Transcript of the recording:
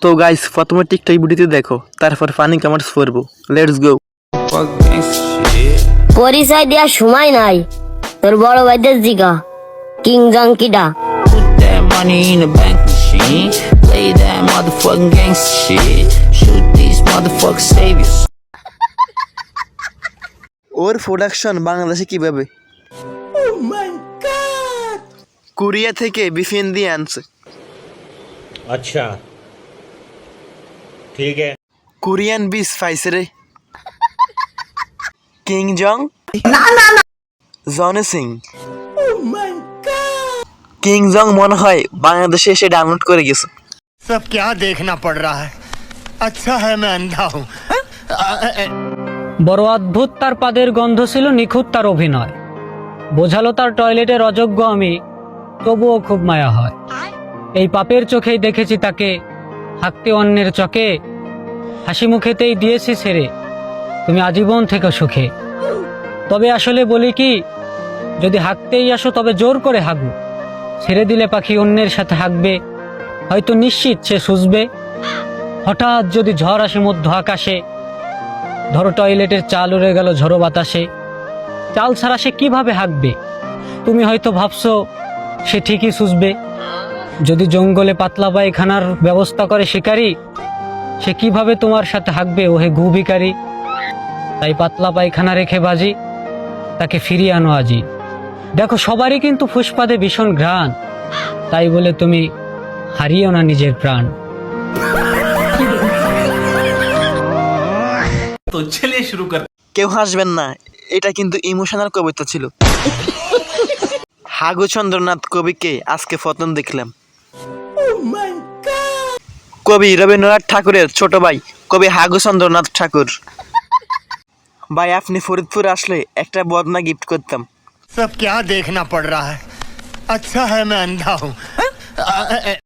তো গাইস প্রথমে টিকটক ভিডিওতে দেখো, তারপর ফানি কমেন্টস করবো। Let's go. পরিচয় দেওয়ার সময় নাই, তোর বড় ভাইদের জিগা কিং জং কিডা। That money in the bank machine. Play that motherfucking gangsta shit. Shoot these motherfucking saviors. Or production বাংলাদেশে কিভাবে? কোরিয়া থেকে বিফিন দিয়ে আনছে। अच्छा ठीक है। কোরিয়ান বিস পাইছে রে। কিং জং জনে সিং। কিং জং মনে হয় বাংলাদেশে এসে ডাউনলোড করে গেছে। सब क्या देखना पड़ रहा है। अच्छा है मैं अंधा हूँ। বড় অদ্ভুত তার পাদের গন্ধ ছিল, নিখুঁত তার অভিনয়, বোঝালো তার টয়লেটের অযোগ্য আমি, তবুও খুব মায়া হয়। এই পাপের চোখেই দেখেছি তাকে হাঁকতে অন্যের চকে, হাসি মুখেতেই দিয়েছি ছেড়ে, তুমি আজীবন থেকে সুখে। তবে আসলে বলি কি, যদি হাঁকতেই আসো তবে জোর করে হাঁকু, ছেড়ে দিলে পাখি অন্যের সাথে হাঁকবে, হয়তো নিশ্চিত সে সুঝবে। হঠাৎ যদি ঝড় আসে মধ্য আকাশে, ধরো টয়লেটের চাল উড়ে গেল ঝড়ো বাতাসে, চাল ছাড়া সে কিভাবে হাঁকবে? তুমি হয়তো ভাবছো সে ঠিকই সুঝবে। যদি জঙ্গলে পাতলা পায়খানার ব্যবস্থা করে শিকারি, সে কিভাবে তোমার সাথে হাঁকবে ওহে গু ভিখারি? তাই পাতলা পায়খানা রেখে বাজি, তাকে ফিরিয়ে আনো আজি। দেখো সবারই কিন্তু ফুসপাতে ভীষণ ঘ্রাণ, তাই বলে তুমি হারিয়েও না নিজের প্রাণ। কেউ হাসবেন না, এটা কিন্তু ইমোশনাল কবিতা ছিল। হাগু চন্দ্রনাথ কবিকে আজকে প্রথম দেখলাম। কবি রবীন্দ্রনাথ ঠাকুরের ছোট ভাই কবি হাগু চন্দ্রনাথ ঠাকুর। ভাই আপনি ফরিদপুর আসলে একটা বদনা গিফট করতাম। सब क्या देखना पड़ रहा है। अच्छा है मैं अंधा हूँ।